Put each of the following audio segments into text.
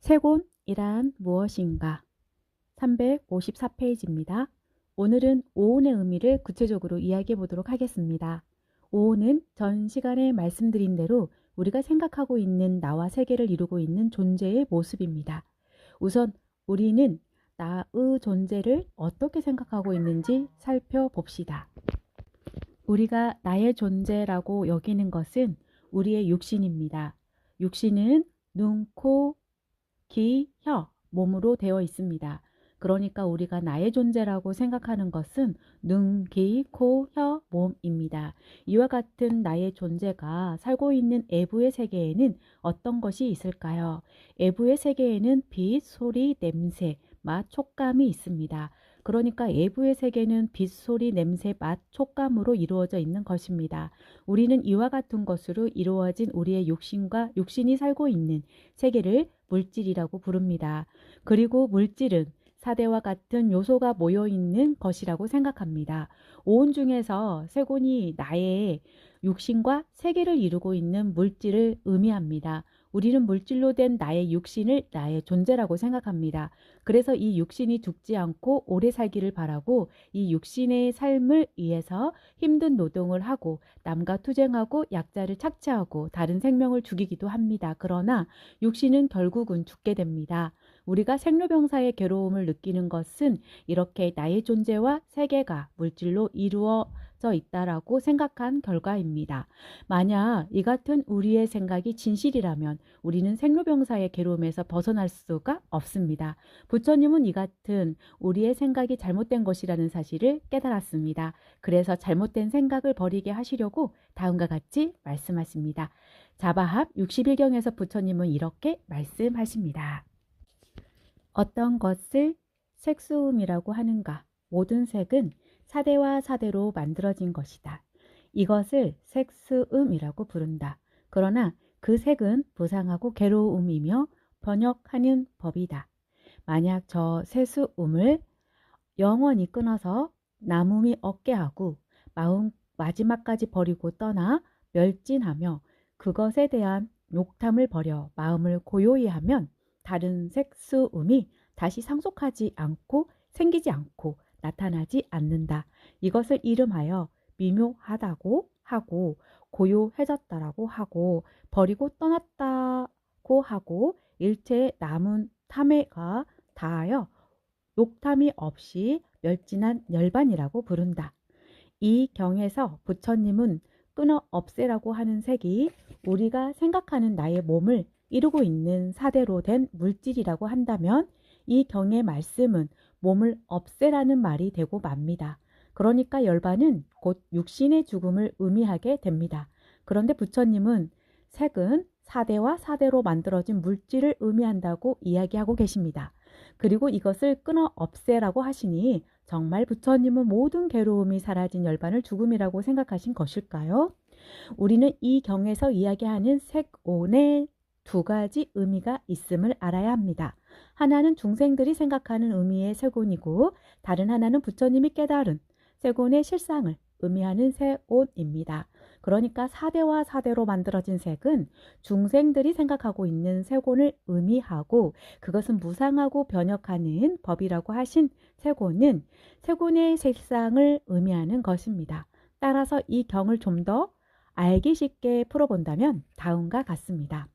세곤이란 무엇인가? 354페이지입니다. 오늘은 오온의 의미를 구체적으로 이야기해 보도록 하겠습니다. 오온은 전 시간에 말씀드린 대로 우리가 생각하고 있는 나와 세계를 이루고 있는 존재의 모습입니다. 우선 우리는 나의 존재를 어떻게 생각하고 있는지 살펴봅시다. 우리가 나의 존재라고 여기는 것은 우리의 육신입니다. 육신은 눈, 코, 귀, 혀, 몸으로 되어 있습니다. 그러니까 우리가 나의 존재라고 생각하는 것은 눈, 귀, 코, 혀, 몸입니다. 이와 같은 나의 존재가 살고 있는 애부의 세계에는 어떤 것이 있을까요? 애부의 세계에는 빛, 소리, 냄새, 맛, 촉감이 있습니다. 그러니까 애부의 세계는 빛, 소리, 냄새, 맛, 촉감으로 이루어져 있는 것입니다. 우리는 이와 같은 것으로 이루어진 우리의 육신과 육신이 살고 있는 세계를 물질이라고 부릅니다. 그리고 물질은 사대와 같은 요소가 모여 있는 것이라고 생각합니다. 오온 중에서 세곤이 나의 육신과 세계를 이루고 있는 물질을 의미합니다. 우리는 물질로 된 나의 육신을 나의 존재라고 생각합니다. 그래서 이 육신이 죽지 않고 오래 살기를 바라고 이 육신의 삶을 위해서 힘든 노동을 하고 남과 투쟁하고 약자를 착취하고 다른 생명을 죽이기도 합니다. 그러나 육신은 결국은 죽게 됩니다. 우리가 생로병사의 괴로움을 느끼는 것은 이렇게 나의 존재와 세계가 물질로 이루어져 있다라고 생각한 결과입니다. 만약 이 같은 우리의 생각이 진실이라면 우리는 생로병사의 괴로움에서 벗어날 수가 없습니다. 부처님은 이 같은 우리의 생각이 잘못된 것이라는 사실을 깨달았습니다. 그래서 잘못된 생각을 버리게 하시려고 다음과 같이 말씀하십니다. 자바합 61경에서 부처님은 이렇게 말씀하십니다. 어떤 것을 색수음이라고 하는가? 모든 색은 사대와 사대로 만들어진 것이다. 이것을 색수음이라고 부른다. 그러나 그 색은 부상하고 괴로움이며 번역하는 법이다. 만약 저 세수음을 영원히 끊어서 남음이 없게 하고 마음 마지막까지 버리고 떠나 멸진하며 그것에 대한 욕탐을 버려 마음을 고요히 하면 다른 색수음이 다시 상속하지 않고 생기지 않고 나타나지 않는다. 이것을 이름하여 미묘하다고 하고 고요해졌다라고 하고 버리고 떠났다고 하고 일체의 남은 탐해가 다하여 욕탐이 없이 멸진한 열반이라고 부른다. 이 경에서 부처님은 끊어 없애라고 하는 색이 우리가 생각하는 나의 몸을 이루고 있는 사대로 된 물질이라고 한다면 이 경의 말씀은 몸을 없애라는 말이 되고 맙니다. 그러니까 열반은 곧 육신의 죽음을 의미하게 됩니다. 그런데 부처님은 색은 사대와 사대로 만들어진 물질을 의미한다고 이야기하고 계십니다. 그리고 이것을 끊어 없애라고 하시니 정말 부처님은 모든 괴로움이 사라진 열반을 죽음이라고 생각하신 것일까요? 우리는 이 경에서 이야기하는 색온의 두 가지 의미가 있음을 알아야 합니다. 하나는 중생들이 생각하는 의미의 색온이고 다른 하나는 부처님이 깨달은 색온의 실상을 의미하는 색온입니다. 그러니까 사대와 사대로 만들어진 색은 중생들이 생각하고 있는 색온을 의미하고 그것은 무상하고 변혁하는 법이라고 하신 색온은 색온의 실상을 의미하는 것입니다. 따라서 이 경을 좀 더 알기 쉽게 풀어본다면 다음과 같습니다.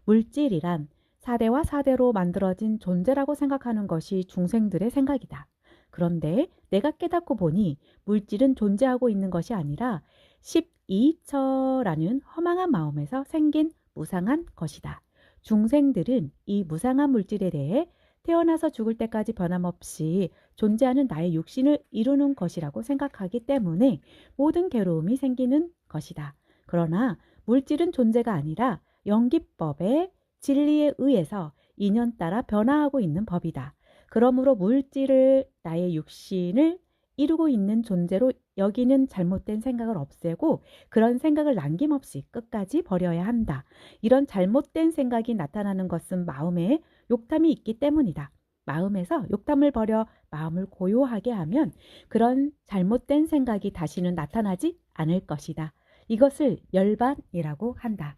물질이란 사대와 사대로 만들어진 존재라고 생각하는 것이 중생들의 생각이다. 그런데 내가 깨닫고 보니 물질은 존재하고 있는 것이 아니라 12처라는 허망한 마음에서 생긴 무상한 것이다. 중생들은 이 무상한 물질에 대해 태어나서 죽을 때까지 변함없이 존재하는 나의 육신을 이루는 것이라고 생각하기 때문에 모든 괴로움이 생기는 것이다. 그러나 물질은 존재가 아니라 연기법의 진리에 의해서 인연 따라 변화하고 있는 법이다. 그러므로 물질을 나의 육신을 이루고 있는 존재로 여기는 잘못된 생각을 없애고 그런 생각을 남김없이 끝까지 버려야 한다. 이런 잘못된 생각이 나타나는 것은 마음에 욕탐이 있기 때문이다. 마음에서 욕탐을 버려 마음을 고요하게 하면 그런 잘못된 생각이 다시는 나타나지 않을 것이다. 이것을 열반이라고 한다.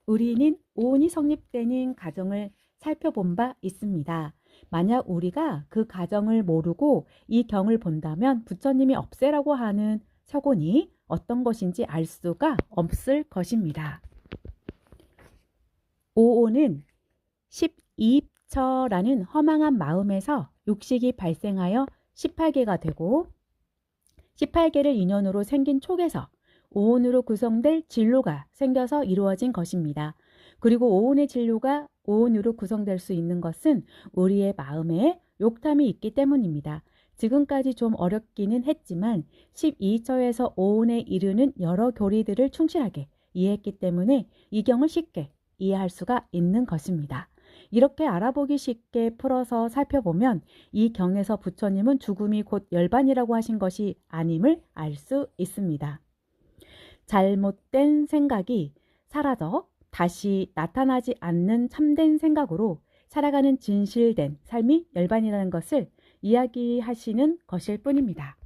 우리는 오온이 성립되는 가정을 살펴본 바 있습니다. 만약 우리가 그 가정을 모르고 이 경을 본다면 부처님이 없애라고 하는 서곤이 어떤 것인지 알 수가 없을 것입니다. 오온은 12처라는 허망한 마음에서 육식이 발생하여 18개가 되고 18개를 인연으로 생긴 촉에서 오온으로 구성될 진로가 생겨서 이루어진 것입니다. 그리고 오온의 진로가 오온으로 구성될 수 있는 것은 우리의 마음에 욕탐이 있기 때문입니다. 지금까지 좀 어렵기는 했지만 12처에서 오온에 이르는 여러 교리들을 충실하게 이해했기 때문에 이 경을 쉽게 이해할 수가 있는 것입니다. 이렇게 알아보기 쉽게 풀어서 살펴보면 이 경에서 부처님은 죽음이 곧 열반이라고 하신 것이 아님을 알 수 있습니다. 잘못된 생각이 사라져 다시 나타나지 않는 참된 생각으로 살아가는 진실된 삶이 열반이라는 것을 이야기하시는 것일 뿐입니다.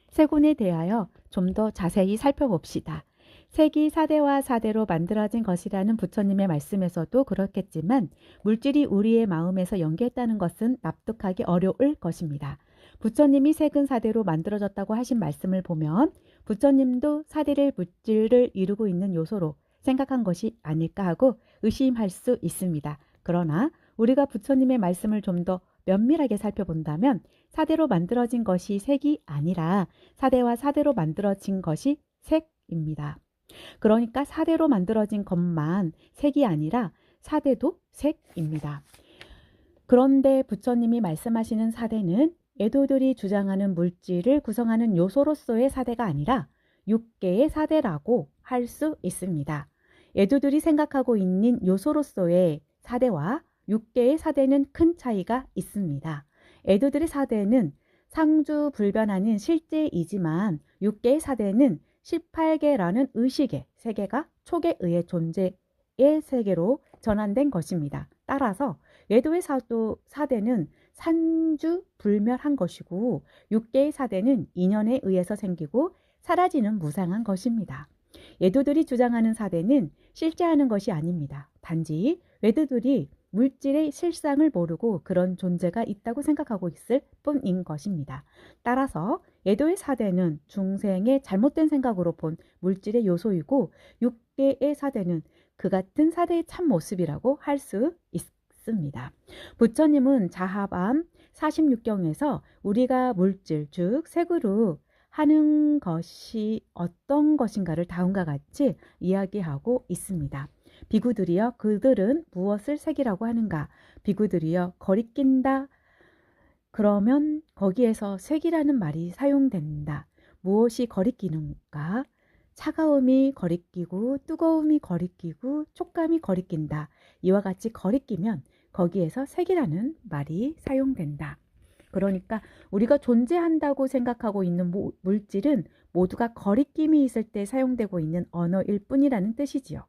세곤에 대하여 좀 더 자세히 살펴봅시다. 색이 사대와 사대로 만들어진 것이라는 부처님의 말씀에서도 그렇겠지만 물질이 우리의 마음에서 연계했다는 것은 납득하기 어려울 것입니다. 부처님이 색은 사대로 만들어졌다고 하신 말씀을 보면 부처님도 사대를 물질을 이루고 있는 요소로 생각한 것이 아닐까 하고 의심할 수 있습니다. 그러나 우리가 부처님의 말씀을 좀 더 면밀하게 살펴본다면 사대로 만들어진 것이 색이 아니라 사대와 사대로 만들어진 것이 색입니다. 그러니까 사대로 만들어진 것만 색이 아니라 사대도 색입니다. 그런데 부처님이 말씀하시는 사대는 애도들이 주장하는 물질을 구성하는 요소로서의 사대가 아니라 6개의 사대라고 할 수 있습니다. 애도들이 생각하고 있는 요소로서의 사대와 6개의 사대는 큰 차이가 있습니다. 애도들의 사대는 상주불변하는 실제이지만 6개의 사대는 18개라는 의식의 세계가 촉에 의해 존재의 세계로 전환된 것입니다. 따라서 외도의 사대는 산주불멸한 것이고 6개의 사대는 인연에 의해서 생기고 사라지는 무상한 것입니다. 외도들이 주장하는 사대는 실제하는 것이 아닙니다. 단지 외도들이 물질의 실상을 모르고 그런 존재가 있다고 생각하고 있을 뿐인 것입니다. 따라서 애도의 사대는 중생의 잘못된 생각으로 본 물질의 요소이고 6개의 사대는 그 같은 사대의 참모습이라고 할 수 있습니다. 부처님은 자하밤 46경에서 우리가 물질 즉 색으로 하는 것이 어떤 것인가를 다음과 같이 이야기하고 있습니다. 비구들이여 그들은 무엇을 색이라고 하는가? 비구들이여 거리낀다. 그러면 거기에서 색이라는 말이 사용된다. 무엇이 거리끼는가? 차가움이 거리끼고 뜨거움이 거리끼고 촉감이 거리낀다. 이와 같이 거리끼면 거기에서 색이라는 말이 사용된다. 그러니까 우리가 존재한다고 생각하고 있는 물질은 모두가 거리낌이 있을 때 사용되고 있는 언어일 뿐이라는 뜻이지요.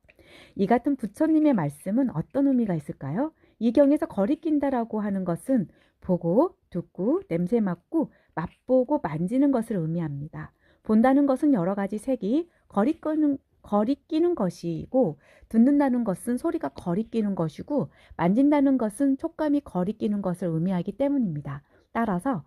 이 같은 부처님의 말씀은 어떤 의미가 있을까요? 이 경에서 거리낀다라고 하는 것은 보고, 듣고, 냄새 맡고, 맛보고, 만지는 것을 의미합니다. 본다는 것은 여러 가지 색이 거리끼는 것이고, 듣는다는 것은 소리가 거리끼는 것이고, 만진다는 것은 촉감이 거리끼는 것을 의미하기 때문입니다. 따라서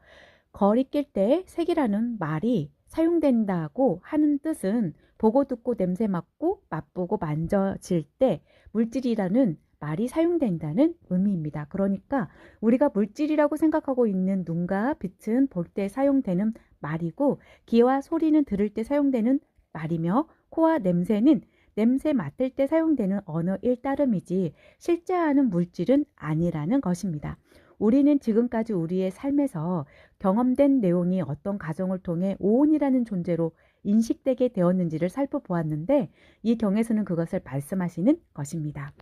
거리낄 때 색이라는 말이 사용된다고 하는 뜻은 보고 듣고 냄새 맡고 맛보고 만져질 때 물질이라는 말이 사용된다는 의미입니다. 그러니까 우리가 물질이라고 생각하고 있는 눈과 빛은 볼 때 사용되는 말이고 귀와 소리는 들을 때 사용되는 말이며 코와 냄새는 냄새 맡을 때 사용되는 언어일 따름이지 실제하는 물질은 아니라는 것입니다. 우리는 지금까지 우리의 삶에서 경험된 내용이 어떤 과정을 통해 오온이라는 존재로 인식되게 되었는지를 살펴보았는데 이 경에서는 그것을 말씀하시는 것입니다.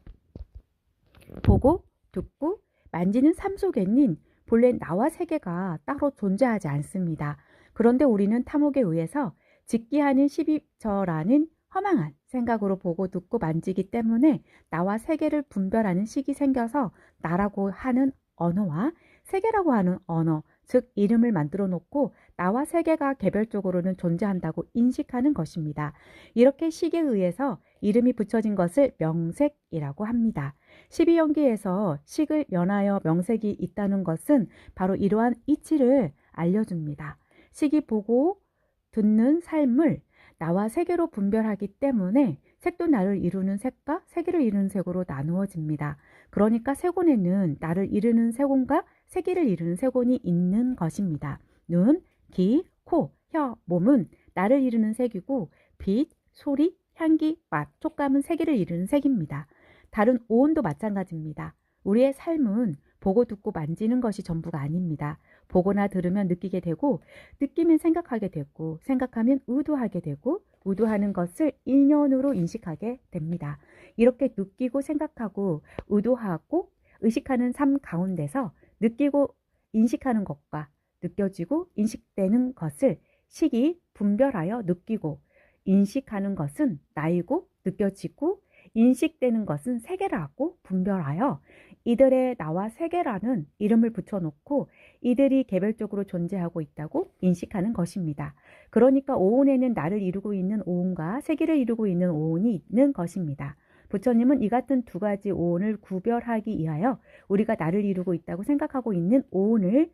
보고, 듣고, 만지는 삶 속에는 본래 나와 세계가 따로 존재하지 않습니다. 그런데 우리는 탐욕에 의해서 직기하는 12처라는 허망한 생각으로 보고 듣고 만지기 때문에 나와 세계를 분별하는 식이 생겨서 나라고 하는 언어와 세계라고 하는 언어, 즉 이름을 만들어 놓고 나와 세계가 개별적으로는 존재한다고 인식하는 것입니다. 이렇게 식에 의해서 이름이 붙여진 것을 명색이라고 합니다. 12연기에서 식을 연하여 명색이 있다는 것은 바로 이러한 이치를 알려줍니다. 식이 보고 듣는 삶을 나와 세계로 분별하기 때문에 색도 나를 이루는 색과 세계를 이루는 색으로 나누어집니다. 그러니까 세곤에는 나를 이루는 세곤과 세계를 이루는 세곤이 있는 것입니다. 눈, 귀, 코, 혀, 몸은 나를 이루는 색이고 빛, 소리, 향기, 맛, 촉감은 세계를 이루는 색입니다. 다른 오온도 마찬가지입니다. 우리의 삶은 보고 듣고 만지는 것이 전부가 아닙니다. 보거나 들으면 느끼게 되고 느끼면 생각하게 되고 생각하면 의도하게 되고 의도하는 것을 인연으로 인식하게 됩니다. 이렇게 느끼고 생각하고 의도하고 의식하는 삶 가운데서 느끼고 인식하는 것과 느껴지고 인식되는 것을 식이 분별하여 느끼고 인식하는 것은 나이고 느껴지고 인식되는 것은 세계라고 분별하여 이들의 나와 세계라는 이름을 붙여놓고 이들이 개별적으로 존재하고 있다고 인식하는 것입니다. 그러니까 오온에는 나를 이루고 있는 오온과 세계를 이루고 있는 오온이 있는 것입니다. 부처님은 이 같은 두 가지 오온을 구별하기 위하여 우리가 나를 이루고 있다고 생각하고 있는 오온을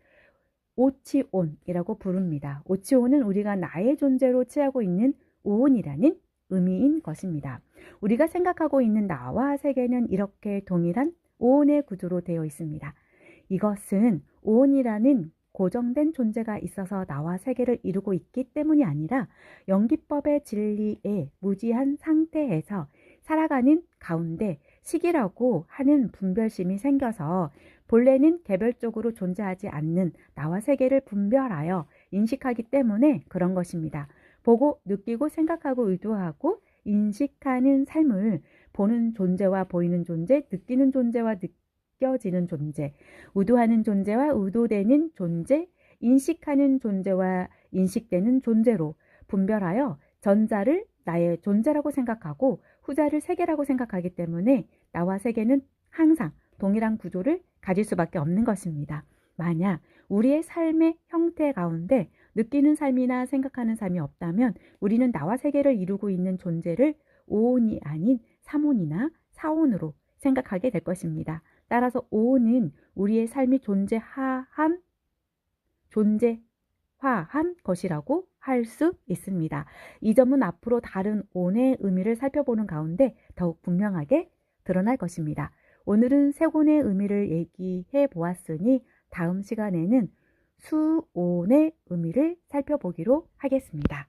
오치온이라고 부릅니다. 오치온은 우리가 나의 존재로 취하고 있는 오온이라는 의미인 것입니다. 우리가 생각하고 있는 나와 세계는 이렇게 동일한 오온의 구조로 되어 있습니다. 이것은 오온이라는 고정된 존재가 있어서 나와 세계를 이루고 있기 때문이 아니라 연기법의 진리의 무지한 상태에서 살아가는 가운데 식이라고 하는 분별심이 생겨서 본래는 개별적으로 존재하지 않는 나와 세계를 분별하여 인식하기 때문에 그런 것입니다. 보고 느끼고 생각하고 의도하고 인식하는 삶을 보는 존재와 보이는 존재, 느끼는 존재와 느껴지는 존재, 의도하는 존재와 의도되는 존재, 인식하는 존재와 인식되는 존재로 분별하여 전자를 나의 존재라고 생각하고 후자를 세계라고 생각하기 때문에 나와 세계는 항상 동일한 구조를 가질 수밖에 없는 것입니다. 만약 우리의 삶의 형태 가운데 느끼는 삶이나 생각하는 삶이 없다면 우리는 나와 세계를 이루고 있는 존재를 오온이 아닌 삼온이나 사온으로 생각하게 될 것입니다. 따라서 오온은 우리의 삶이 존재화한 것이라고 할 수 있습니다. 이 점은 앞으로 다른 온의 의미를 살펴보는 가운데 더욱 분명하게 드러날 것입니다. 오늘은 세곤의 의미를 얘기해 보았으니 다음 시간에는 수온의 의미를 살펴보기로 하겠습니다.